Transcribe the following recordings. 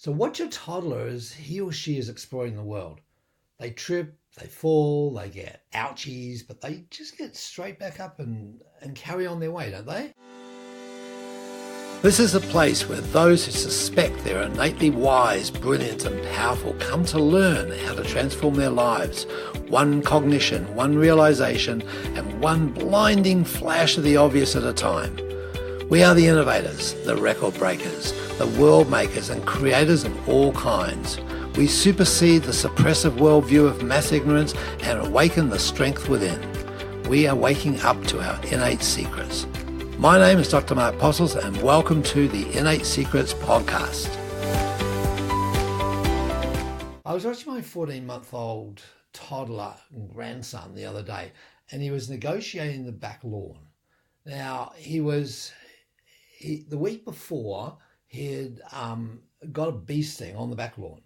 So watch your toddler as he or she is exploring the world. They trip, they fall, they get ouchies, but they just get straight back up and carry on their way, don't they? This is a place where those who suspect they're innately wise, brilliant and powerful come to learn how to transform their lives. One cognition, one realization and one blinding flash of the obvious at a time. We are the innovators, the record breakers, the world makers and creators of all kinds. We supersede the suppressive worldview of mass ignorance and awaken the strength within. We are waking up to our innate secrets. My name is Dr. Mark Postles and welcome to the Innate Secrets podcast. I was watching my 14-month-old toddler grandson the other day and he was negotiating the back lawn. Now, the week before he had got a bee sting on the back lawn.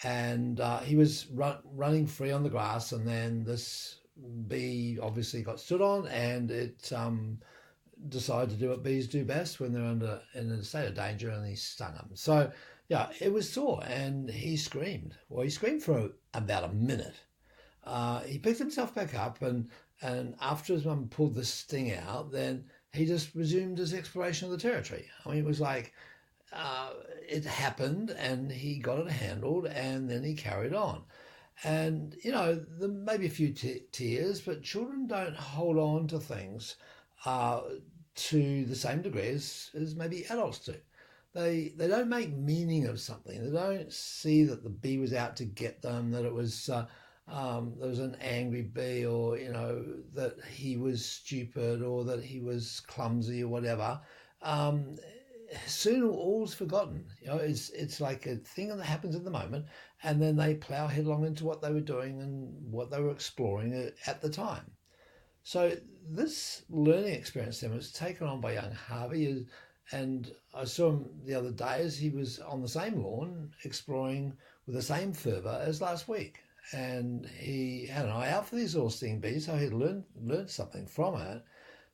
And he was running free on the grass, and then this bee obviously got stood on, and it decided to do what bees do best when they're in a state of danger, and he stung him. So, yeah, it was sore, and he screamed. Well, he screamed for about a minute. He picked himself back up, and after his mum pulled the sting out, then he just resumed his exploration of the territory. I mean, it was like it happened and he got it handled and then he carried on. And, there may be a few tears, but children don't hold on to things to the same degree as maybe adults do. They don't make meaning of something. They don't see that the bee was out to get them, that it was there was an angry bee, or that he was stupid or that he was clumsy or whatever. Soon all's forgotten. It's like a thing that happens at the moment, and then they plow headlong into what they were doing and what they were exploring at the time. So this learning experience then was taken on by young Harvey, and I saw him the other day as he was on the same lawn exploring with the same fervour as last week. And he had an eye out for these little stinging bees, so he learned something from it.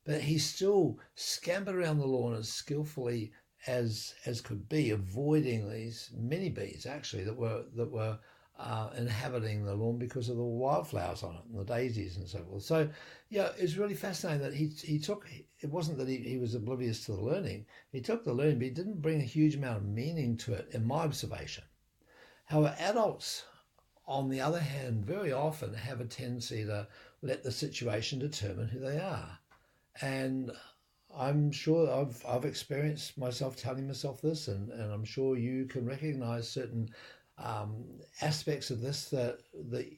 But he still scampered around the lawn as skillfully as could be, avoiding these many bees actually that were inhabiting the lawn because of the wildflowers on it and the daisies and so forth. So yeah, it's really fascinating that he took. It wasn't that he was oblivious to the learning. He took the learning, but he didn't bring a huge amount of meaning to it, in my observation. However, adults, on the other hand, very often have a tendency to let the situation determine who they are. And I'm sure I've experienced myself telling myself this, and I'm sure you can recognize certain aspects of this that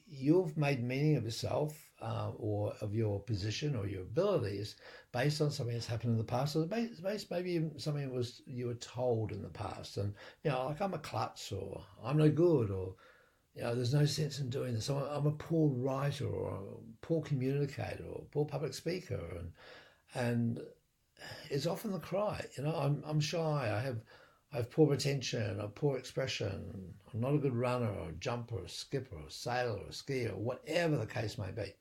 you've made meaning of yourself or of your position or your abilities based on something that's happened in the past, or based maybe something that was you were told in the past, and like I'm a klutz, or I'm no good, or there's no sense in doing this. I'm a poor writer, or a poor communicator, or a poor public speaker, and it's often the cry. I'm shy. I have poor retention, or poor expression. I'm not a good runner, or a jumper, or a skipper, or a sailor, or a skier, or whatever the case may be.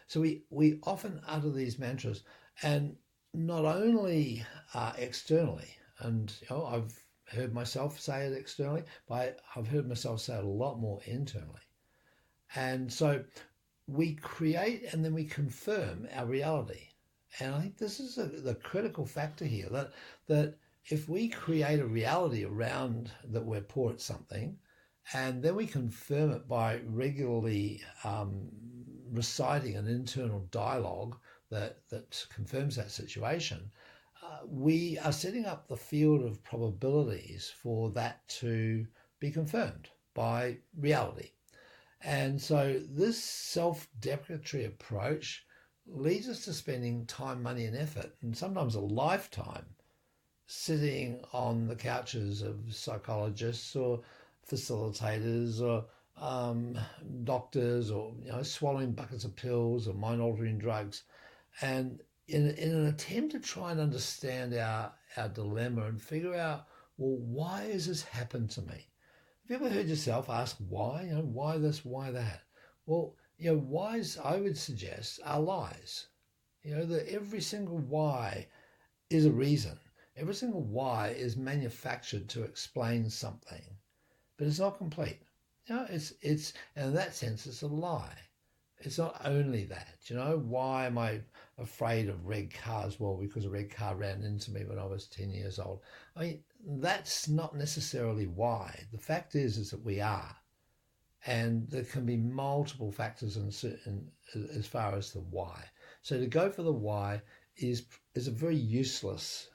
So we often utter these mantras, and not only externally, and I've heard myself say it externally, but I've heard myself say it a lot more internally. And so we create and then we confirm our reality. And I think this is the critical factor here, that if we create a reality around that we're poor at something, and then we confirm it by regularly reciting an internal dialogue that confirms that situation, we are setting up the field of probabilities for that to be confirmed by reality. And so this self-deprecatory approach leads us to spending time, money and effort, and sometimes a lifetime, sitting on the couches of psychologists or facilitators or doctors, or swallowing buckets of pills or mind-altering drugs, and in an attempt to try and understand our dilemma and figure out, well, why has this happened to me? Have you ever heard yourself ask why? Why this, why that? Well, whys, I would suggest, are lies. That every single why is a reason. Every single why is manufactured to explain something. but it's not complete. It's and in that sense, it's a lie. It's not only that. Why am I afraid of red cars? Well, because a red car ran into me when I was 10 years old. I mean, that's not necessarily why. The fact is that we are. And there can be multiple factors in as far as the why. So to go for the why is a very useless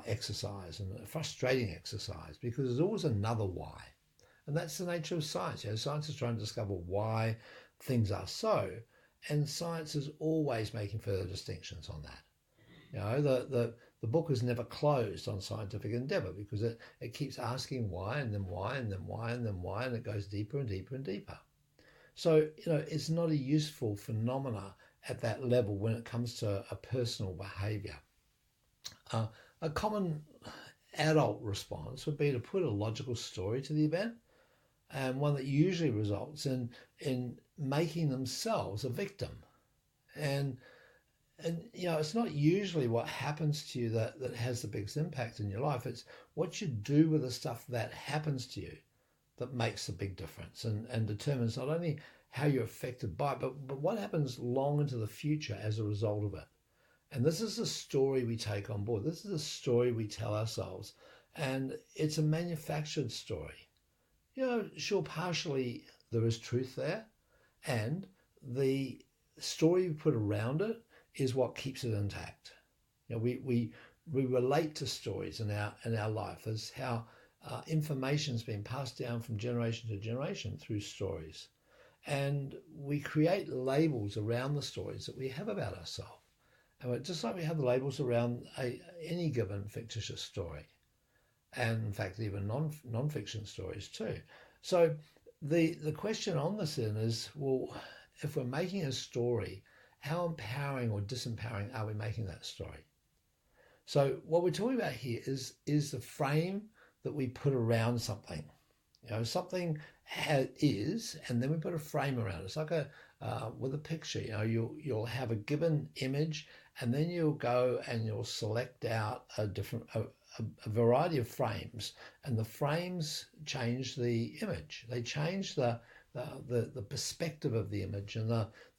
exercise and a frustrating exercise, because there's always another why. And that's the nature of science. Science is trying to discover why things are so, and science is always making further distinctions on that. The book is never closed on scientific endeavor, because it keeps asking why, and then why, and then why, and then why, and it goes deeper and deeper and deeper. So, it's not a useful phenomena at that level when it comes to a personal behavior. A common adult response would be to put a logical story to the event, and one that usually results in making themselves a victim. And it's not usually what happens to you that has the biggest impact in your life. It's what you do with the stuff that happens to you that makes a big difference and determines not only how you're affected by it, but what happens long into the future as a result of it. And this is the story we take on board. This is the story we tell ourselves. And it's a manufactured story. Sure, partially there is truth there, and the story we put around it is what keeps it intact. We relate to stories in our life as how information's been passed down from generation to generation through stories, and we create labels around the stories that we have about ourselves, and just like we have the labels around any given fictitious story, and in fact even non-fiction stories too. So the question on this then is, well, if we're making a story, how empowering or disempowering are we making that story? So what we're talking about here is the frame that we put around something. Something is, and then we put a frame around it. It's like with a picture. You'll have a given image, and then you'll go and you'll select out a variety of frames, and the frames change the image. They change the perspective of the image and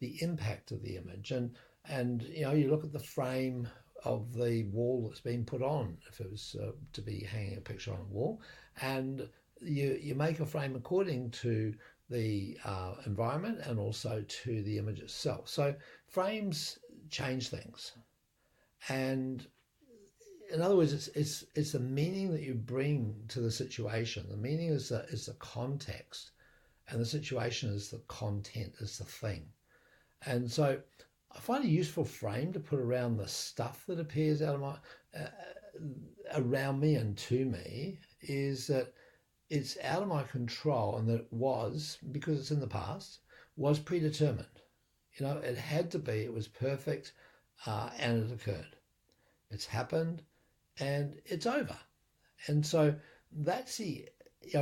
the impact of the image. And you look at the frame of the wall that's been put on, if it was to be hanging a picture on a wall, and you make a frame according to the environment and also to the image itself. So frames change things, and in other words, it's the meaning that you bring to the situation. The meaning is the context, and the situation is the content, is the thing. And so I find a useful frame to put around the stuff that appears out of my around me and to me is that it's out of my control, and that it was, because it's in the past, was predetermined. It had to be, it was perfect, and it occurred. It's happened, and it's over. And so that's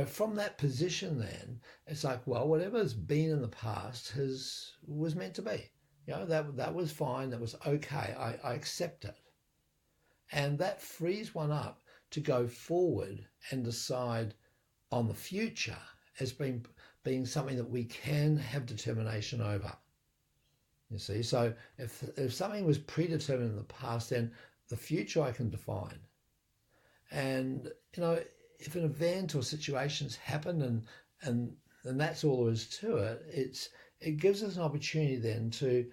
from that position then, it's like, well, whatever's been in the past was meant to be. That was fine, that was okay, I accept it. And that frees one up to go forward and decide on the future as being something that we can have determination over. You see, so if something was predetermined in the past, then the future I can define. And if an event or situations happen and that's all there is to it, it gives us an opportunity then to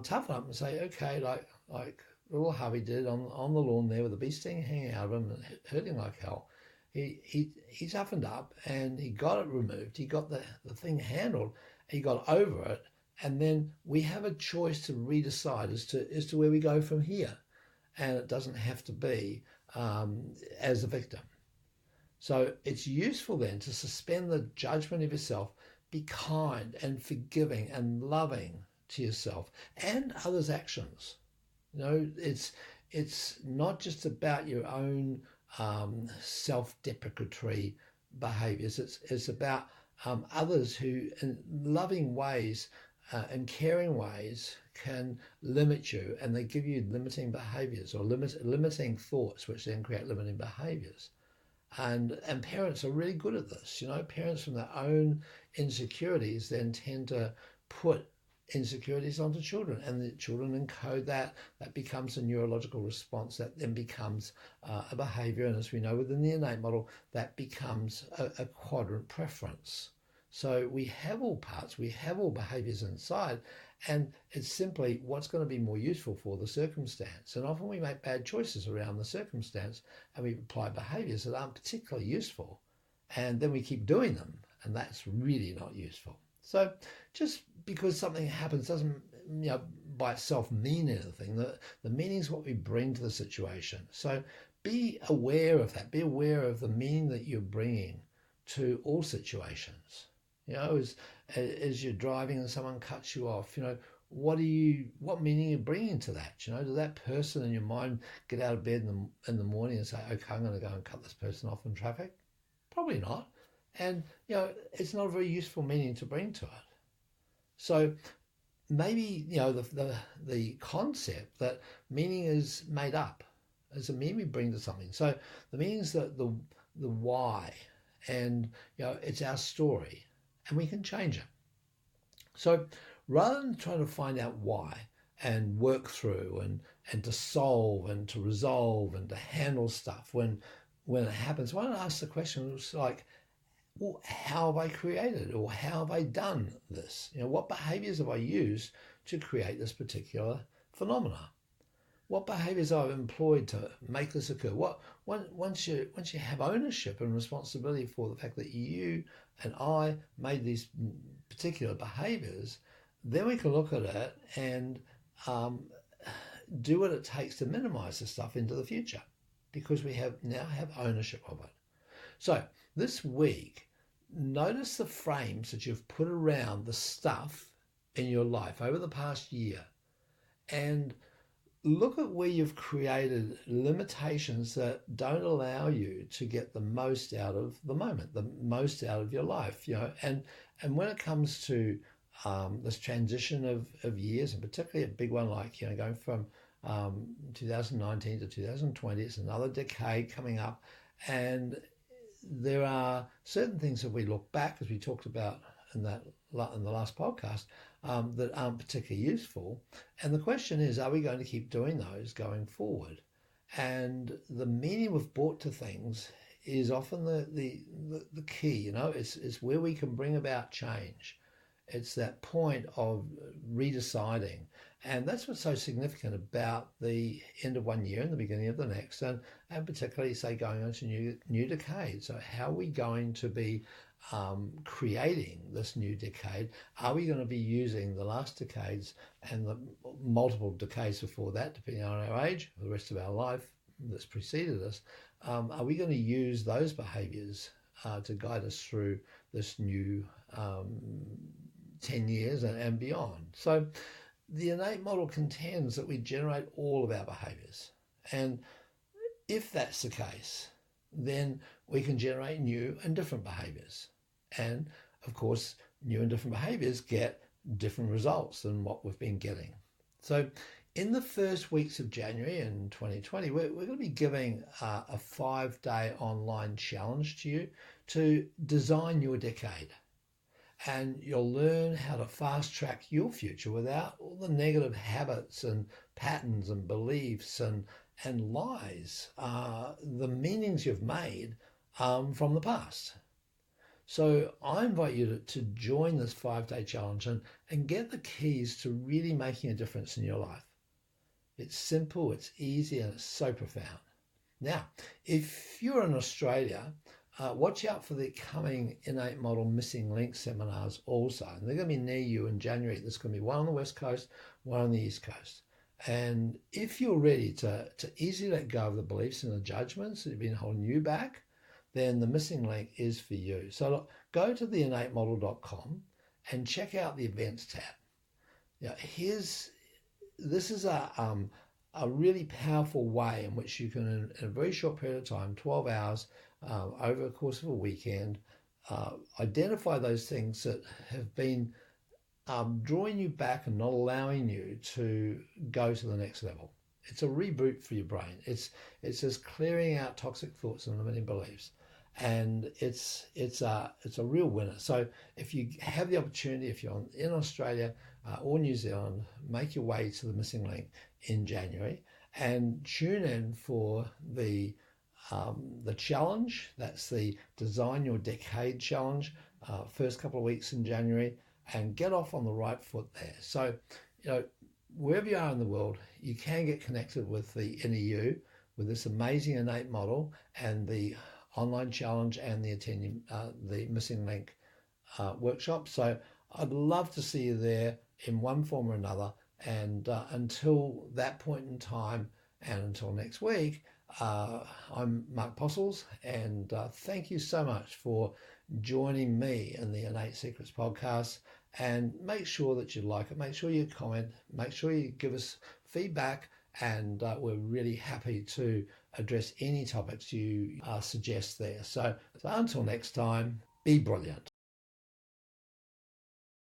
toughen up and say, okay, like little Harvey did on the lawn there with the bee sting hanging out of him and hurting like hell. He toughened up and he got it removed. He got the thing handled. He got over it, and then we have a choice to redecide as to where we go from here. And it doesn't have to be as a victim. So it's useful then to suspend the judgment of yourself, be kind and forgiving and loving to yourself and others' actions. It's not just about your own self-deprecatory behaviours. It's about others who, in loving ways and caring ways, can limit you, and they give you limiting behaviours or limiting thoughts, which then create limiting behaviours. And parents are really good at this. Parents from their own insecurities then tend to put insecurities onto children, and the children encode that becomes a neurological response that then becomes a behavior, and as we know within the innate model, that becomes a quadrant preference. So we have all parts, we have all behaviors inside, and it's simply what's going to be more useful for the circumstance. And often we make bad choices around the circumstance and we apply behaviors that aren't particularly useful, and then we keep doing them, and that's really not useful. So just because something happens doesn't, by itself mean anything. The meaning is what we bring to the situation. So be aware of that. Be aware of the meaning that you're bringing to all situations. As you're driving and someone cuts you off, what meaning are you bringing to that? Does that person in your mind get out of bed in the morning and say, okay, I'm going to go and cut this person off in traffic? Probably not. And, it's not a very useful meaning to bring to it. So maybe, the concept that meaning is made up as a meaning we bring to something. So the meaning is the why, and, it's our story, and we can change it. So rather than trying to find out why and work through and to solve and to resolve and to handle stuff when it happens, why not ask the question like, well, how have I created, or how have I done this? What behaviors have I used to create this particular phenomena? What behaviors I've employed to make this occur? Once you have ownership and responsibility for the fact that you and I made these particular behaviors, then we can look at it and do what it takes to minimize the stuff into the future, because we now have ownership of it. So this week, notice the frames that you've put around the stuff in your life over the past year, and look at where you've created limitations that don't allow you to get the most out of the moment, the most out of your life. And when it comes to this transition of years, and particularly a big one like going from 2019 to 2020, it's another decade coming up, and there are certain things that we look back, as we talked about in the last podcast, that aren't particularly useful. And the question is, are we going to keep doing those going forward? And the meaning we've brought to things is often the key. It's where we can bring about change. It's that point of redeciding. And that's what's so significant about the end of one year and the beginning of the next, and particularly, say, going on to new decade. So how are we going to be creating this new decade? Are we going to be using the last decades and the multiple decades before that, depending on our age, for the rest of our life that's preceded us? Are we going to use those behaviours to guide us through this new 10 years and beyond? So the innate model contends that we generate all of our behaviours. And if that's the case, then we can generate new and different behaviours. And of course, new and different behaviours get different results than what we've been getting. So in the first weeks of January in 2020, we're going to be giving a 5-day online challenge to you to design your decade. And you'll learn how to fast track your future without all the negative habits and patterns and beliefs and lies, the meanings you've made from the past. So I invite you to join this 5-day challenge and get the keys to really making a difference in your life. It's simple, it's easy, and it's so profound. Now, if you're in Australia, watch out for the coming Innate Model Missing Link seminars also. And they're going to be near you in January. There's going to be one on the West Coast, one on the East Coast. And if you're ready to easily let go of the beliefs and the judgments that have been holding you back, then the Missing Link is for you. So look, go to theinnatemodel.com and check out the events tab. Now, this is a really powerful way in which you can, in a very short period of time, 12 hours, over the course of a weekend, identify those things that have been drawing you back and not allowing you to go to the next level. It's a reboot for your brain. It's just clearing out toxic thoughts and limiting beliefs. and it's a real winner. So if you have the opportunity, if you're in Australia or New Zealand, make your way to the Missing Link in January and tune in for the challenge. That's the Design Your Decade challenge, first couple of weeks in January, and get off on the right foot there. So, wherever you are in the world, you can get connected with the inner you, with this amazing innate model and the online challenge and the attending the Missing Link workshop. So I'd love to see you there in one form or another. And until that point in time, and until next week, I'm Mark Postles, and thank you so much for joining me in the Innate Secrets podcast. And make sure that you like it, make sure you comment, make sure you give us feedback, and we're really happy to address any topics you suggest there. So until next time, be brilliant.